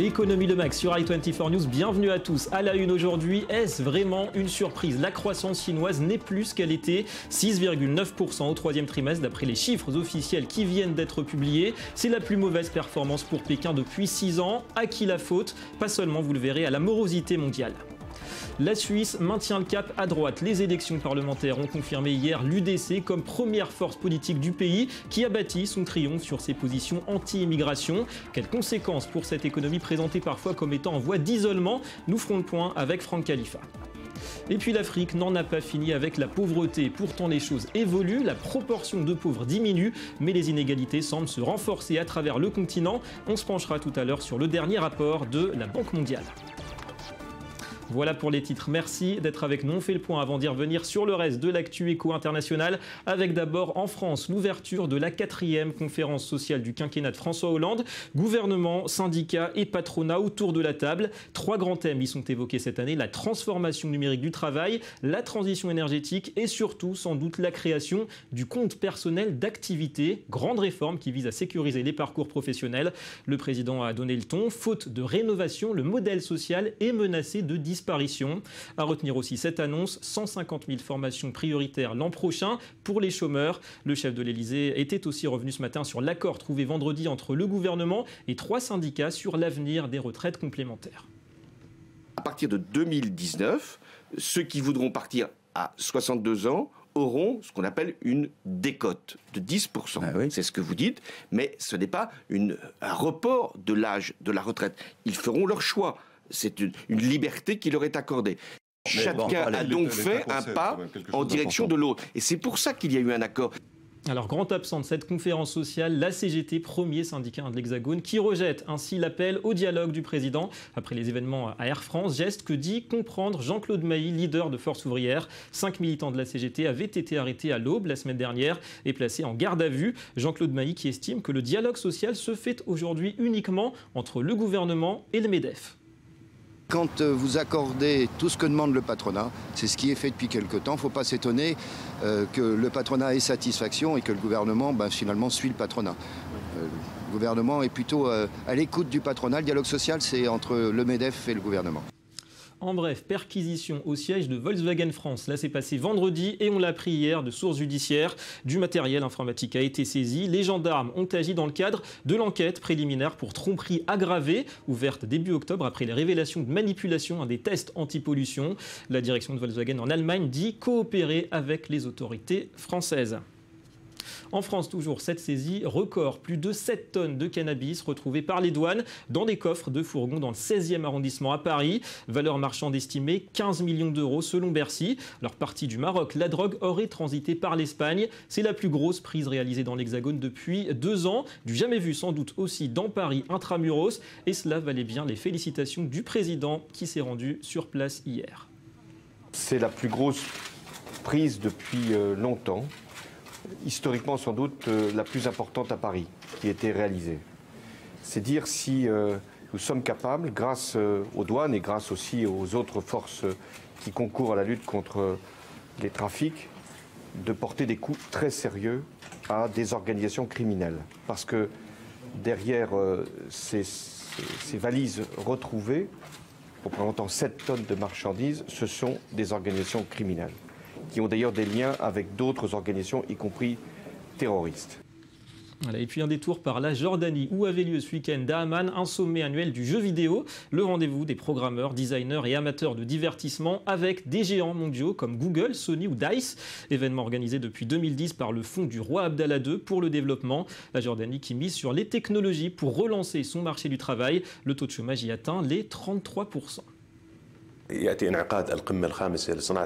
Économie le max sur i24 News, bienvenue à tous. À la une aujourd'hui, est-ce vraiment une surprise? La croissance chinoise n'est plus ce qu'elle était, 6,9% au troisième trimestre d'après les chiffres officiels qui viennent d'être publiés. C'est la plus mauvaise performance pour Pékin depuis 6 ans. À qui la faute? Pas seulement, vous le verrez, à la morosité mondiale. La Suisse maintient le cap à droite. Les élections parlementaires ont confirmé hier l'UDC comme première force politique du pays qui a bâti son triomphe sur ses positions anti-immigration. Quelles conséquences pour cette économie présentée parfois comme étant en voie d'isolement? Nous ferons le point avec Franck Khalifa. Et puis l'Afrique n'en a pas fini avec la pauvreté. Pourtant les choses évoluent, la proportion de pauvres diminue, mais les inégalités semblent se renforcer à travers le continent. On se penchera tout à l'heure sur le dernier rapport de la Banque mondiale. Voilà pour les titres. Merci d'être avec nous. On fait le point avant d'y revenir sur le reste de l'actu éco international. Avec d'abord en France l'ouverture de la 4e conférence sociale du quinquennat de François Hollande. Gouvernement, syndicats et patronat autour de la table. 3 grands thèmes y sont évoqués cette année. La transformation numérique du travail, la transition énergétique et surtout sans doute la création du compte personnel d'activité. Grande réforme qui vise à sécuriser les parcours professionnels. Le président a donné le ton. Faute de rénovation, le modèle social est menacé de disparition. À retenir aussi cette annonce, 150 000 formations prioritaires l'an prochain pour les chômeurs. Le chef de l'Élysée était aussi revenu ce matin sur l'accord trouvé vendredi entre le gouvernement et 3 syndicats sur l'avenir des retraites complémentaires. À partir de 2019, ceux qui voudront partir à 62 ans auront ce qu'on appelle une décote de 10%. Ah oui. C'est ce que vous dites, mais ce n'est pas un report de l'âge de la retraite. Ils feront leur choix. C'est une liberté qui leur est accordée. Chacun a donc fait un pas en direction de l'autre. Et c'est pour ça qu'il y a eu un accord. Alors, grand absent de cette conférence sociale, la CGT, premier syndicat de l'Hexagone, qui rejette ainsi l'appel au dialogue du président après les événements à Air France, geste que dit comprendre Jean-Claude Mailly, leader de Force ouvrière. 5 militants de la CGT avaient été arrêtés à l'aube la semaine dernière et placés en garde à vue. Jean-Claude Mailly qui estime que le dialogue social se fait aujourd'hui uniquement entre le gouvernement et le MEDEF. Quand vous accordez tout ce que demande le patronat, c'est ce qui est fait depuis quelque temps, il ne faut pas s'étonner que le patronat ait satisfaction et que le gouvernement finalement suit le patronat. Le gouvernement est plutôt à l'écoute du patronat. Le dialogue social, c'est entre le MEDEF et le gouvernement. En bref, perquisition au siège de Volkswagen France. Là, c'est passé vendredi et on l'a appris hier de sources judiciaires. Du matériel informatique a été saisi. Les gendarmes ont agi dans le cadre de l'enquête préliminaire pour tromperie aggravée, ouverte début octobre après les révélations de manipulation des tests anti-pollution. La direction de Volkswagen en Allemagne dit coopérer avec les autorités françaises. En France, toujours cette saisie record, plus de 7 tonnes de cannabis retrouvées par les douanes dans des coffres de fourgons dans le 16e arrondissement à Paris. Valeur marchande estimée 15 millions d'euros selon Bercy. Alors partie du Maroc, la drogue aurait transité par l'Espagne. C'est la plus grosse prise réalisée dans l'Hexagone depuis 2 ans. Du jamais vu sans doute aussi dans Paris intramuros. Et cela valait bien les félicitations du président qui s'est rendu sur place hier. C'est la plus grosse prise depuis longtemps. Historiquement sans doute la plus importante à Paris qui a été réalisée. C'est dire si nous sommes capables, grâce aux douanes et grâce aussi aux autres forces qui concourent à la lutte contre les trafics, de porter des coups très sérieux à des organisations criminelles. Parce que derrière ces valises retrouvées, représentant 7 tonnes de marchandises, ce sont des organisations criminelles, qui ont d'ailleurs des liens avec d'autres organisations, y compris terroristes. Voilà, et puis un détour par la Jordanie, où avait lieu ce week-end à Amman un sommet annuel du jeu vidéo, le rendez-vous des programmeurs, designers et amateurs de divertissement avec des géants mondiaux comme Google, Sony ou DICE. Événement organisé depuis 2010 par le fonds du roi Abdallah II pour le développement. La Jordanie qui mise sur les technologies pour relancer son marché du travail. Le taux de chômage y atteint les 33%.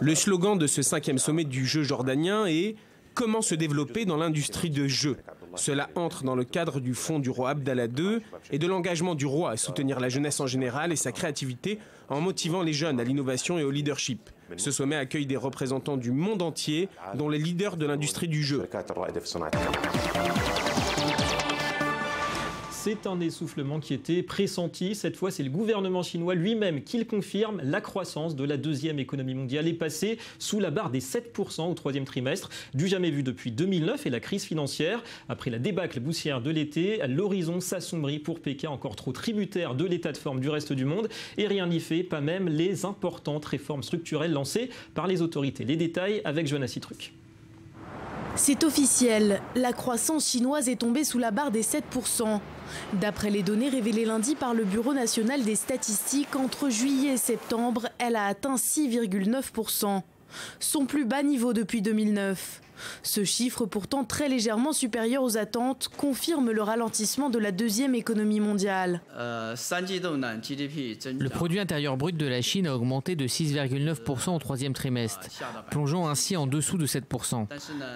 Le slogan de ce 5e sommet du jeu jordanien est « Comment se développer dans l'industrie de jeu ?» Cela entre dans le cadre du fonds du roi Abdallah II et de l'engagement du roi à soutenir la jeunesse en général et sa créativité en motivant les jeunes à l'innovation et au leadership. Ce sommet accueille des représentants du monde entier, dont les leaders de l'industrie du jeu. c'est un essoufflement qui était pressenti. Cette fois, c'est le gouvernement chinois lui-même qui le confirme. La croissance de la deuxième économie mondiale est passée sous la barre des 7% au troisième trimestre, du jamais vu depuis 2009 et la crise financière. Après la débâcle boursière de l'été, l'horizon s'assombrit pour Pékin, encore trop tributaire de l'état de forme du reste du monde. Et rien n'y fait, pas même les importantes réformes structurelles lancées par les autorités. Les détails avec Jonas Citruc. C'est officiel, la croissance chinoise est tombée sous la barre des 7%. D'après les données révélées lundi par le Bureau national des statistiques, entre juillet et septembre, elle a atteint 6,9%. Son plus bas niveau depuis 2009. Ce chiffre, pourtant très légèrement supérieur aux attentes, confirme le ralentissement de la deuxième économie mondiale. Le produit intérieur brut de la Chine a augmenté de 6,9% au troisième trimestre, plongeant ainsi en dessous de 7%.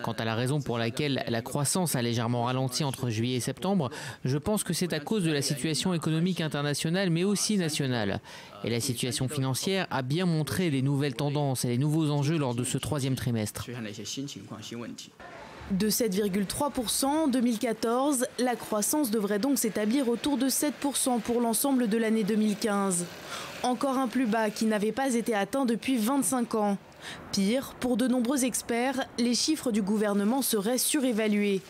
Quant à la raison pour laquelle la croissance a légèrement ralenti entre juillet et septembre, je pense que c'est à cause de la situation économique internationale mais aussi nationale. Et la situation financière a bien montré les nouvelles tendances et les nouveaux enjeux lors de ce troisième trimestre. De 7,3% en 2014, la croissance devrait donc s'établir autour de 7% pour l'ensemble de l'année 2015. Encore un plus bas qui n'avait pas été atteint depuis 25 ans. Pire, pour de nombreux experts, les chiffres du gouvernement seraient surévalués.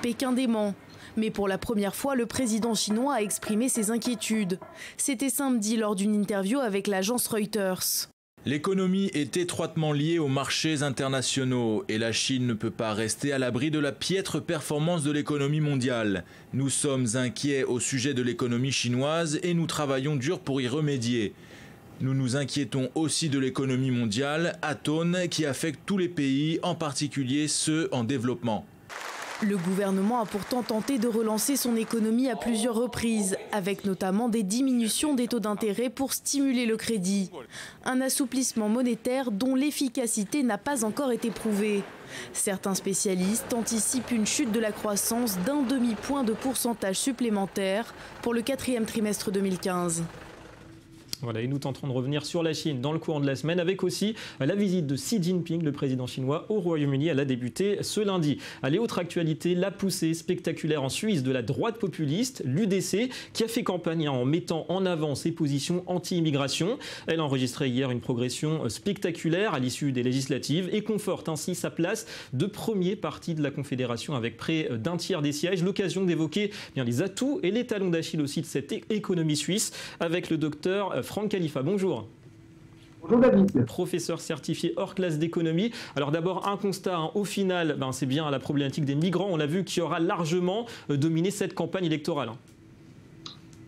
Pékin dément. Mais pour la première fois, le président chinois a exprimé ses inquiétudes. C'était samedi lors d'une interview avec l'agence Reuters. L'économie est étroitement liée aux marchés internationaux et la Chine ne peut pas rester à l'abri de la piètre performance de l'économie mondiale. Nous sommes inquiets au sujet de l'économie chinoise et nous travaillons dur pour y remédier. Nous nous inquiétons aussi de l'économie mondiale, atone, qui affecte tous les pays, en particulier ceux en développement. Le gouvernement a pourtant tenté de relancer son économie à plusieurs reprises, avec notamment des diminutions des taux d'intérêt pour stimuler le crédit. Un assouplissement monétaire dont l'efficacité n'a pas encore été prouvée. Certains spécialistes anticipent une chute de la croissance d'un demi-point de pourcentage supplémentaire pour le quatrième trimestre 2015. Voilà, et nous tenterons de revenir sur la Chine dans le courant de la semaine avec aussi la visite de Xi Jinping, le président chinois, au Royaume-Uni. Elle a débuté ce lundi. Allez, autre actualité, la poussée spectaculaire en Suisse de la droite populiste, l'UDC, qui a fait campagne en mettant en avant ses positions anti-immigration. Elle a enregistré hier une progression spectaculaire à l'issue des législatives et conforte ainsi sa place de premier parti de la Confédération avec près d'un tiers des sièges. L'occasion d'évoquer bien les atouts et les talons d'Achille aussi de cette économie suisse avec le docteur Franck Khalifa, bonjour. Bonjour David. Professeur certifié hors classe d'économie. Alors d'abord un constat, au final, c'est bien la problématique des migrants. On a vu qui aura largement dominé cette campagne électorale.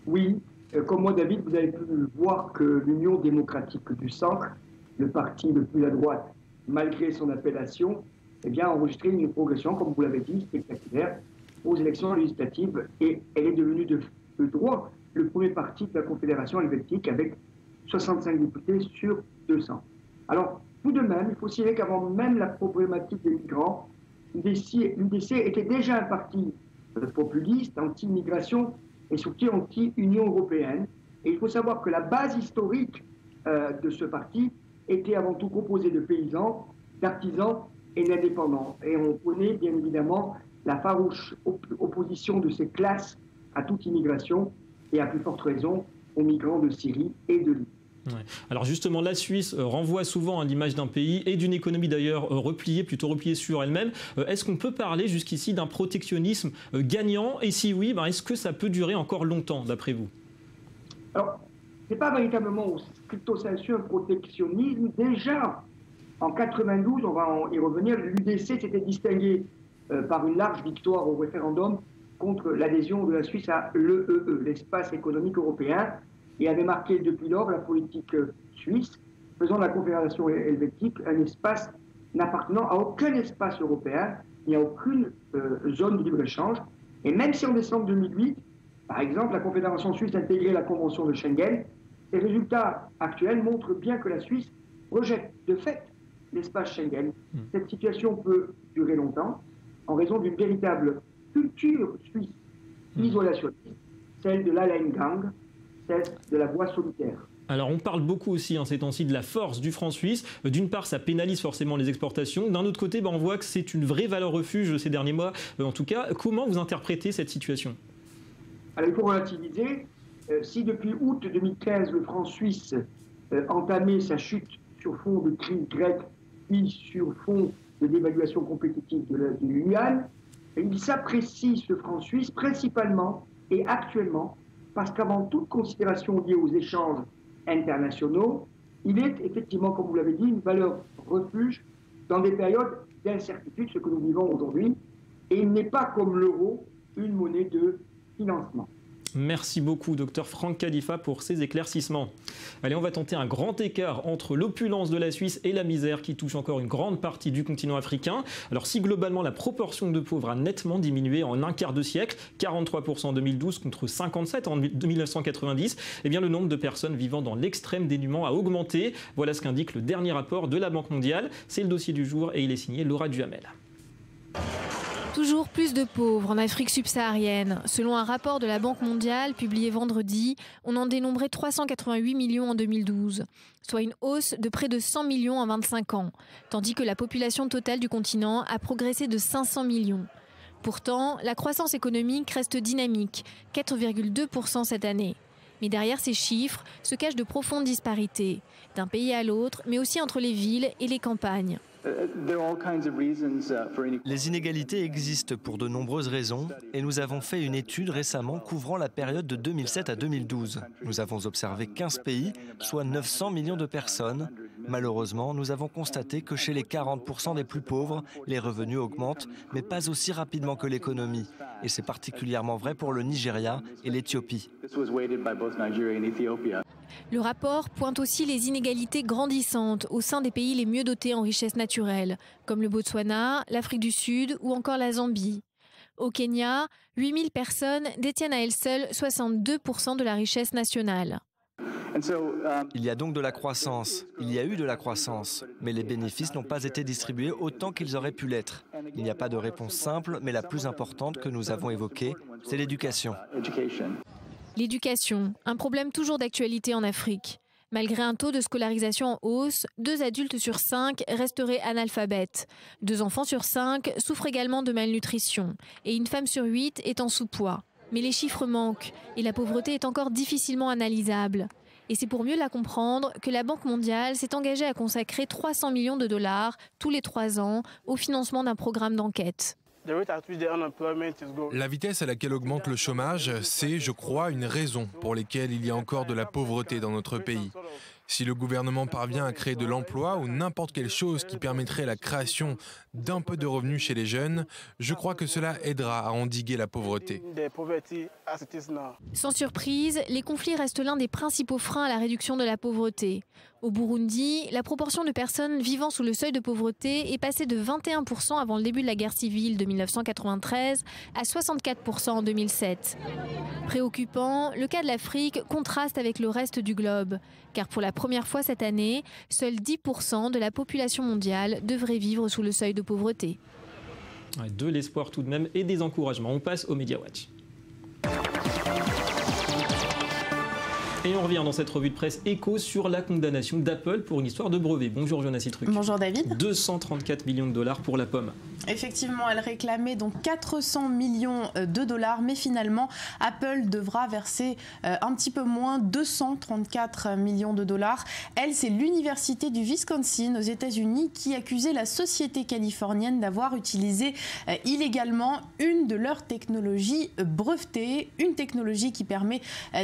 Oui, comme moi David, vous avez pu voir que l'Union démocratique du centre, le parti le plus à droite, malgré son appellation, a enregistré une progression, comme vous l'avez dit, spectaculaire aux élections législatives et elle est devenue de droit le premier parti de la Confédération helvétique avec 65 députés sur 200. Alors, tout de même, il faut signaler qu'avant même la problématique des migrants, l'UDC était déjà un parti populiste, anti-immigration et surtout anti-Union européenne. Et il faut savoir que la base historique de ce parti était avant tout composée de paysans, d'artisans et d'indépendants. Et on connaît bien évidemment la farouche opposition de ces classes à toute immigration et à plus forte raison aux migrants de Syrie et de Libye. Ouais. Alors justement, la Suisse renvoie souvent à l'image d'un pays et d'une économie d'ailleurs plutôt repliée sur elle-même. Est-ce qu'on peut parler jusqu'ici d'un protectionnisme gagnant? Et si oui, est-ce que ça peut durer encore longtemps d'après vous? Alors, ce n'est pas véritablement au stricto sensu un protectionnisme. Déjà, en 92, on va y revenir, l'UDC s'était distingué par une large victoire au référendum contre l'adhésion de la Suisse à l'EEE, l'espace économique européen, et avait marqué depuis lors la politique suisse, faisant de la Confédération helvétique un espace n'appartenant à aucun espace européen, ni à aucune zone de libre-échange. Et même si en décembre 2008, par exemple, la Confédération suisse a intégré la Convention de Schengen, les résultats actuels montrent bien que la Suisse rejette de fait l'espace Schengen. Cette situation peut durer longtemps en raison d'une véritable culture suisse isolationniste, celle de l'Alleingang, celle de la voie solitaire. Alors on parle beaucoup aussi ces temps-ci de la force du franc suisse. D'une part, ça pénalise forcément les exportations. D'un autre côté, on voit que c'est une vraie valeur refuge ces derniers mois. En tout cas, comment vous interprétez cette situation? Alors il faut relativiser. Si depuis août 2015, le franc suisse entamait sa chute sur fond de crise grecque, puis sur fond de dévaluation compétitive du yuan, il s'apprécie ce franc suisse principalement et actuellement parce qu'avant toute considération liée aux échanges internationaux, il est effectivement, comme vous l'avez dit, une valeur refuge dans des périodes d'incertitude, ce que nous vivons aujourd'hui, et il n'est pas comme l'euro une monnaie de financement. Merci beaucoup, docteur Franck Khalifa, pour ces éclaircissements. Allez, on va tenter un grand écart entre l'opulence de la Suisse et la misère qui touche encore une grande partie du continent africain. Alors, si globalement la proportion de pauvres a nettement diminué en un quart de siècle, 43% en 2012 contre 57% en 1990, eh bien le nombre de personnes vivant dans l'extrême dénuement a augmenté. Voilà ce qu'indique le dernier rapport de la Banque mondiale. C'est le dossier du jour et il est signé Laura Duhamel. Toujours plus de pauvres en Afrique subsaharienne. Selon un rapport de la Banque mondiale publié vendredi, on en dénombrait 388 millions en 2012, soit une hausse de près de 100 millions en 25 ans, tandis que la population totale du continent a progressé de 500 millions. Pourtant, la croissance économique reste dynamique, 4,2% cette année. Mais derrière ces chiffres se cachent de profondes disparités, d'un pays à l'autre, mais aussi entre les villes et les campagnes. Les inégalités existent pour de nombreuses raisons et nous avons fait une étude récemment couvrant la période de 2007 à 2012. Nous avons observé 15 pays, soit 900 millions de personnes. Malheureusement, nous avons constaté que chez les 40% des plus pauvres, les revenus augmentent, mais pas aussi rapidement que l'économie. Et c'est particulièrement vrai pour le Nigeria et l'Éthiopie. Le rapport pointe aussi les inégalités grandissantes au sein des pays les mieux dotés en richesses naturelles, comme le Botswana, l'Afrique du Sud ou encore la Zambie. Au Kenya, 8000 personnes détiennent à elles seules 62% de la richesse nationale. Il y a donc de la croissance, il y a eu de la croissance, mais les bénéfices n'ont pas été distribués autant qu'ils auraient pu l'être. Il n'y a pas de réponse simple, mais la plus importante que nous avons évoquée, c'est l'éducation. L'éducation, un problème toujours d'actualité en Afrique. Malgré un taux de scolarisation en hausse, 2 adultes sur 5 resteraient analphabètes. 2 enfants sur 5 souffrent également de malnutrition et une femme sur 8 est en sous-poids. Mais les chiffres manquent et la pauvreté est encore difficilement analysable. Et c'est pour mieux la comprendre que la Banque mondiale s'est engagée à consacrer 300 millions de dollars tous les 3 ans au financement d'un programme d'enquête. La vitesse à laquelle augmente le chômage, c'est, je crois, une raison pour laquelle il y a encore de la pauvreté dans notre pays. Si le gouvernement parvient à créer de l'emploi ou n'importe quelle chose qui permettrait la création d'un peu de revenus chez les jeunes, je crois que cela aidera à endiguer la pauvreté. Sans surprise, les conflits restent l'un des principaux freins à la réduction de la pauvreté. Au Burundi, la proportion de personnes vivant sous le seuil de pauvreté est passée de 21% avant le début de la guerre civile de 1993 à 64% en 2007. Préoccupant, le cas de l'Afrique contraste avec le reste du globe, car pour la première fois cette année, seuls 10% de la population mondiale devrait vivre sous le seuil de pauvreté. De l'espoir tout de même et des encouragements. On passe au Media Watch. Et on revient dans cette revue de presse écho sur la condamnation d'Apple pour une histoire de brevet. Bonjour Jonas Citruc. Bonjour David. 234 millions de dollars pour la pomme. Effectivement, elle réclamait donc 400 millions de dollars, mais finalement, Apple devra verser un petit peu moins, 234 millions de dollars. Elle, c'est l'université du Wisconsin aux États-Unis qui accusait la société californienne d'avoir utilisé illégalement une de leurs technologies brevetées, une technologie qui permet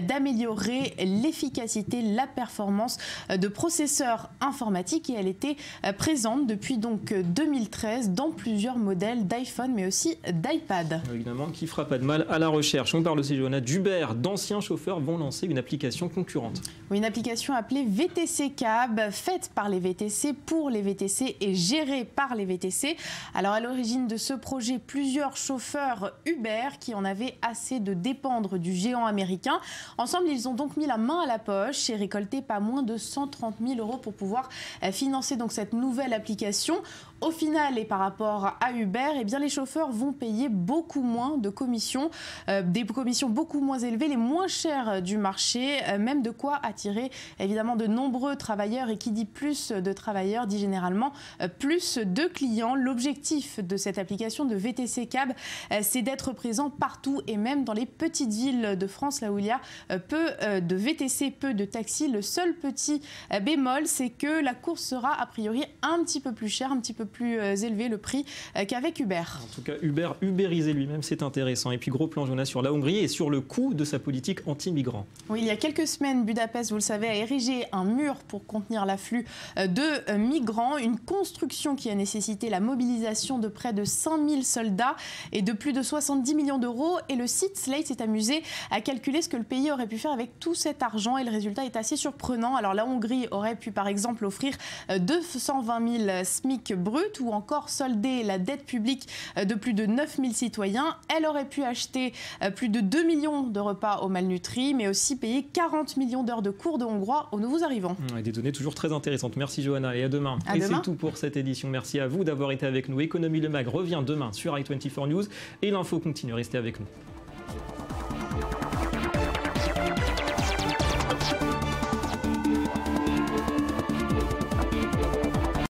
d'améliorer l'efficacité, la performance de processeurs informatiques, et elle était présente depuis donc 2013 dans plusieurs modèles d'iPhone mais aussi d'iPad. Évidemment, qui fera pas de mal à la recherche. On parle aussi, Jonas, d'Uber. D'anciens chauffeurs vont lancer une application concurrente. Oui, une application appelée VTC Cab, faite par les VTC pour les VTC et gérée par les VTC. Alors à l'origine de ce projet, plusieurs chauffeurs Uber qui en avaient assez de dépendre du géant américain. Ensemble, ils ont donc mis la la main à la poche et récolter pas moins de 130 000 € pour pouvoir financer donc cette nouvelle application. Au final, et par rapport à Uber, eh bien, les chauffeurs vont payer beaucoup moins de commissions, des commissions beaucoup moins élevées, les moins chères du marché, même de quoi attirer évidemment de nombreux travailleurs. Et qui dit plus de travailleurs dit généralement plus de clients. L'objectif de cette application de VTC Cab, c'est d'être présent partout et même dans les petites villes de France, là où il y a peu de VTC, peu de taxis. Le seul petit bémol, c'est que la course sera a priori un petit peu plus chère, un petit peu plus élevé le prix qu'avec Uber. En tout cas, Uber ubérisé lui-même, c'est intéressant. Et puis gros plan, Jonas, sur la Hongrie et sur le coût de sa politique anti-migrants. Oui, il y a quelques semaines, Budapest, vous le savez, a érigé un mur pour contenir l'afflux de migrants. Une construction qui a nécessité la mobilisation de près de 5000 soldats et de plus de 70 millions d'euros. Et le site Slate s'est amusé à calculer ce que le pays aurait pu faire avec tout cet argent. Et le résultat est assez surprenant. Alors la Hongrie aurait pu par exemple offrir 220 000 SMIC bruts ou encore solder la dette publique de plus de 9000 citoyens. Elle aurait pu acheter plus de 2 millions de repas aux malnutris, mais aussi payer 40 millions d'heures de cours de hongrois aux nouveaux arrivants. Et des données toujours très intéressantes. Merci Johanna et à demain. À demain. C'est tout pour cette édition. Merci à vous d'avoir été avec nous. Économie Le Mag revient demain sur i24 News et l'info continue. Restez avec nous.